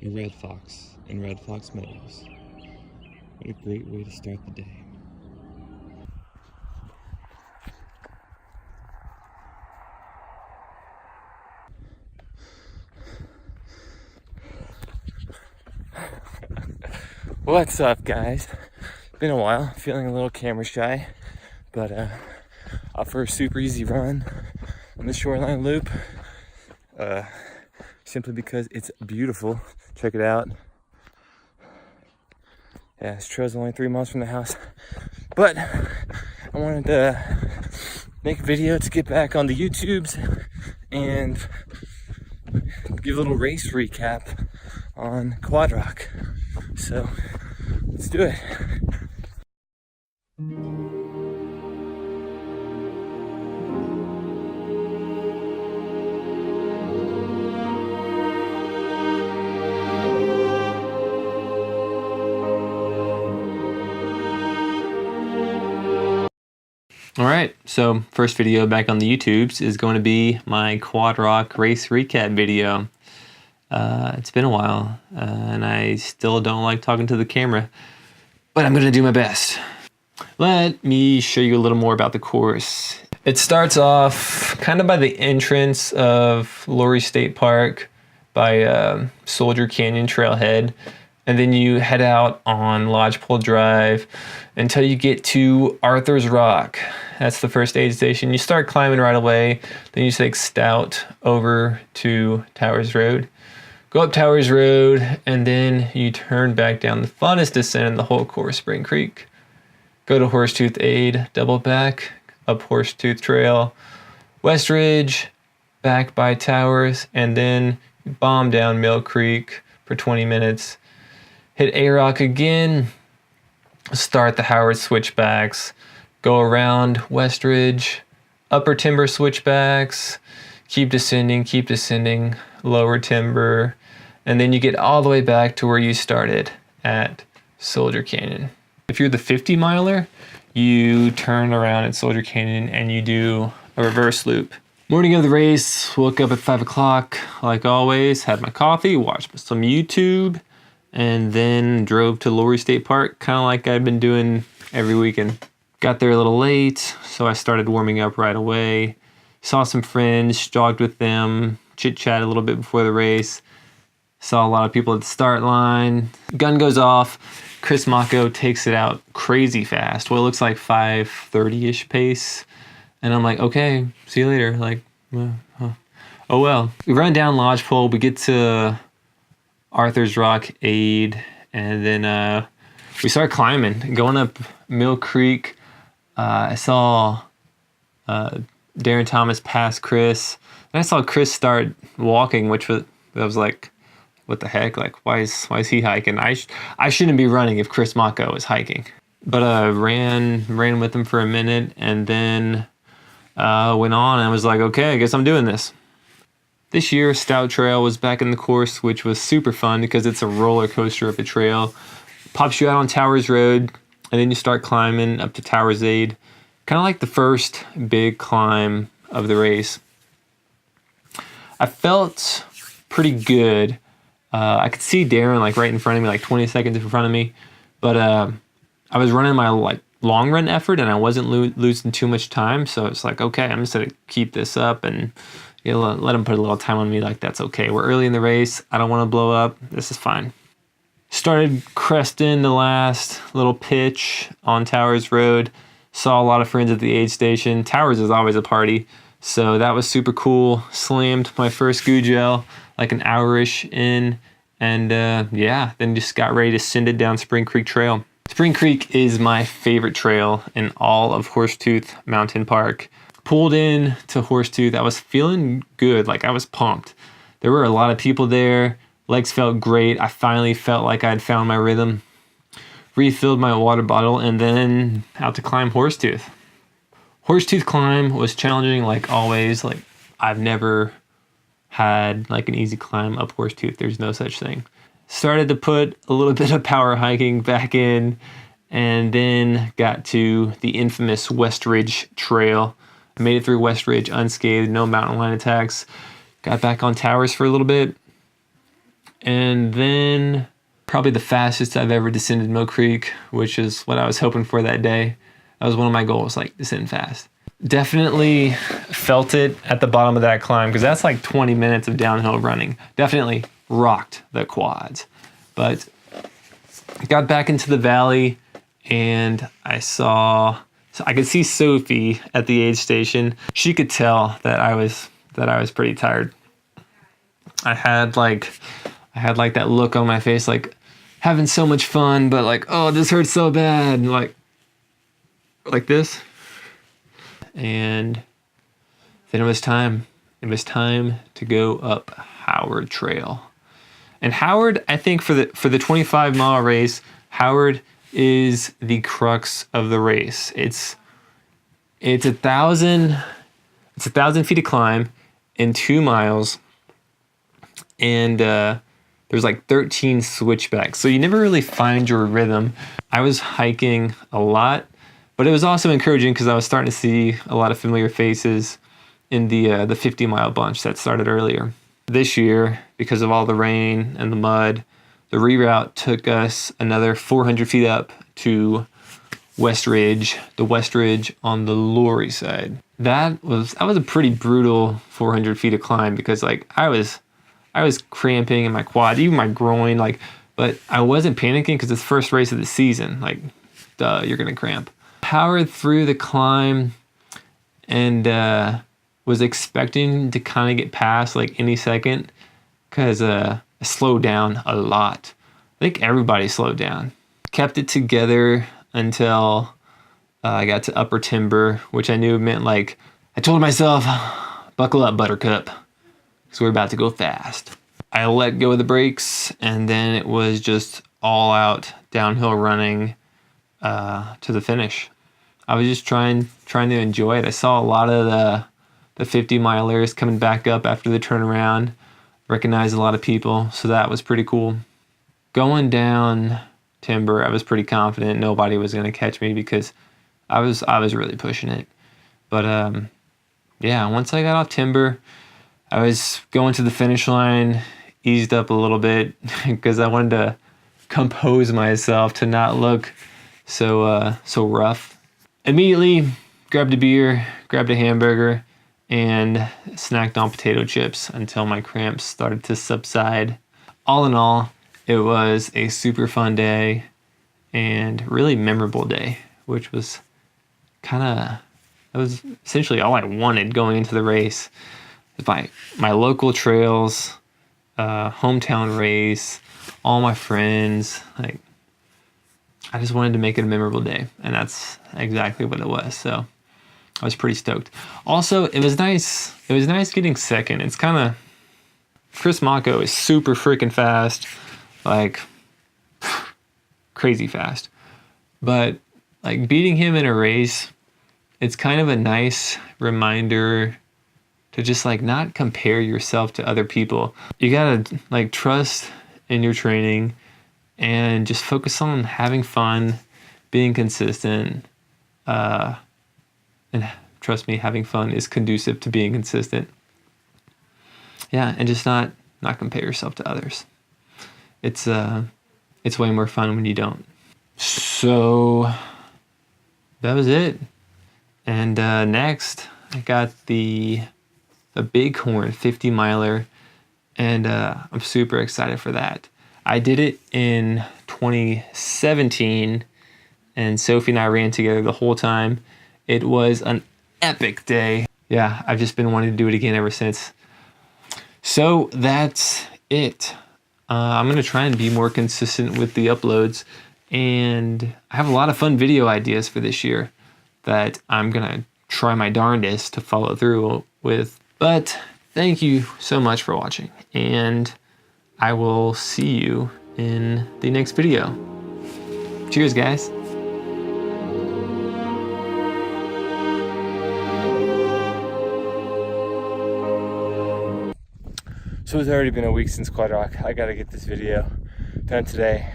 a red fox in Red Fox Meadows. What a great way to start the day. What's up, guys? Been a while, feeling a little camera shy, but off for a super easy run on the Shoreline Loop, simply because it's beautiful. Check it out. Yeah, this trail's only 3 miles from the house, but I wanted to make a video to get back on the YouTubes and give a little race recap on Quad Rock. So let's do it. All right, so first video back on the YouTubes is going to be my Quad Rock race recap video. It's been a while, and I still don't like talking to the camera, but I'm going to do my best. Let me show you a little more about the course. It starts off kind of by the entrance of Laurie State Park by Soldier Canyon Trailhead, and then you head out on Lodgepole Drive until you get to Arthur's Rock. That's the first aid station. You start climbing right away, then you take Stout over to Towers Road. Go up Towers Road, and then you turn back down the funnest descent in the whole course, Spring Creek. Go to Horsetooth Aid, double back, up Horsetooth Trail, West Ridge, back by Towers, and then bomb down Mill Creek for 20 minutes. Hit A-Rock again, start the Howard switchbacks, go around West Ridge, Upper Timber switchbacks, keep descending, Lower Timber, and then you get all the way back to where you started at Soldier Canyon. If you're the 50 miler, you turn around at Soldier Canyon and you do a reverse loop. Morning of the race, woke up at 5 o'clock, like always, had my coffee, watched some YouTube, and then drove to Laurie State Park, kind of like I'd been doing every weekend. Got there a little late, so I started warming up right away. Saw some friends, jogged with them, chit-chat a little bit before the race. Saw a lot of people at the start line. Gun goes off. Chris Mocco takes it out crazy fast. Well, it looks like 5:30-ish pace. And I'm like, okay, see you later. Like, oh well. We run down Lodgepole. We get to Arthur's Rock Aid. And then we start climbing. Going up Mill Creek. I saw Darren Thomas pass Chris. And I saw Chris start walking, I was like, what the heck? Like, why is he hiking? I shouldn't be running if Chris Mocco is hiking. But ran with him for a minute, and then went on and was like, okay, I guess I'm doing this. This year, Stout Trail was back in the course, which was super fun because it's a roller coaster up a trail. Pops you out on Towers Road, and then you start climbing up to Towers Aid. Kind of like the first big climb of the race. I felt pretty good. I could see Darren like right in front of me, like 20 seconds in front of me. But I was running my like long run effort and I wasn't losing too much time. So it's like, okay, I'm just going to keep this up and let him put a little time on me. Like, that's okay. We're early in the race. I don't want to blow up. This is fine. Started cresting the last little pitch on Towers Road. Saw a lot of friends at the aid station. Towers is always a party. So that was super cool. Slammed my first goo gel like an hour-ish in. And yeah, then just got ready to send it down Spring Creek Trail. Spring Creek is my favorite trail in all of Horsetooth Mountain Park. Pulled in to Horsetooth. I was feeling good. Like, I was pumped. There were a lot of people there. Legs felt great. I finally felt like I'd found my rhythm. Refilled my water bottle and then out to climb Horsetooth. Horsetooth climb was challenging like always. Like, I've never had like an easy climb up Horsetooth. There's no such thing. Started to put a little bit of power hiking back in, and then got to the infamous West Ridge Trail. I made it through West Ridge unscathed, no mountain lion attacks. Got back on Towers for a little bit. And then probably the fastest I've ever descended Mill Creek, which is what I was hoping for that day. That was one of my goals, like descend fast. Definitely felt it at the bottom of that climb because that's like 20 minutes of downhill running. Definitely rocked the quads. But got back into the valley and I could see Sophie at the aid station. She could tell that I was pretty tired. I had like that look on my face, like having so much fun, but like, oh, this hurts so bad, and like this. And then it was time. It was time to go up Howard Trail. And Howard, I think for the 25-mile race, Howard is the crux of the race. It's 1,000 feet to climb in 2 miles, and there's like 13 switchbacks, so you never really find your rhythm. I was hiking a lot, but it was also encouraging because I was starting to see a lot of familiar faces in the 50-mile bunch that started earlier. This year, because of all the rain and the mud, the reroute took us another 400 feet up to West Ridge, the West Ridge on the Lowry side. That was a pretty brutal 400 feet of climb because like I was cramping in my quad, even my groin, like, but I wasn't panicking because it's the first race of the season. Like, duh, you're gonna cramp. Powered through the climb and was expecting to kind of get past like any second because I slowed down a lot. I think everybody slowed down. Kept it together until I got to Upper Timber, which I knew meant like, I told myself, buckle up, Buttercup, because we're about to go fast. I let go of the brakes, and then it was just all out downhill running to the finish. I was just trying to enjoy it. I saw a lot of the 50-milers coming back up after the turnaround, recognized a lot of people, so that was pretty cool. Going down Timber, I was pretty confident nobody was going to catch me because I was really pushing it. But yeah, once I got off Timber, I was going to the finish line, eased up a little bit because I wanted to compose myself to not look so rough. Immediately grabbed a beer, grabbed a hamburger, and snacked on potato chips until my cramps started to subside. All in all, it was a super fun day and really memorable day, which was that was essentially all I wanted going into the race. My local trails, hometown race, all my friends, like I just wanted to make it a memorable day, and that's exactly what it was. So I was pretty stoked. Also, it was nice getting second. It's kind of, Chris Mocco is super freaking fast, like crazy fast. But like beating him in a race, it's kind of a nice reminder to just like not compare yourself to other people. You gotta like trust in your training and just focus on having fun, being consistent. And trust me, having fun is conducive to being consistent. Yeah, and just not compare yourself to others. It's way more fun when you don't. So that was it. And next, I got the Bighorn 50-miler, and I'm super excited for that. I did it in 2017, and Sophie and I ran together the whole time. It was an epic day. Yeah, I've just been wanting to do it again ever since. So that's it. I'm going to try and be more consistent with the uploads, and I have a lot of fun video ideas for this year that I'm going to try my darndest to follow through with. But thank you so much for watching, and I will see you in the next video. Cheers, guys. So it's already been a week since Quad Rock. I gotta get this video done today,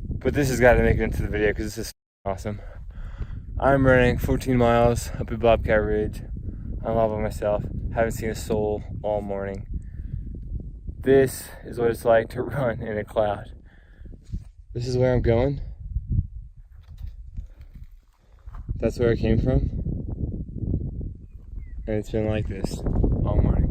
but this has got to make it into the video because this is awesome. I'm running 14 miles up at Bobcat Ridge. I'm all by myself. Haven't seen a soul all morning. This is what it's like to run in a cloud. This is where I'm going. That's where I came from. And it's been like this all morning.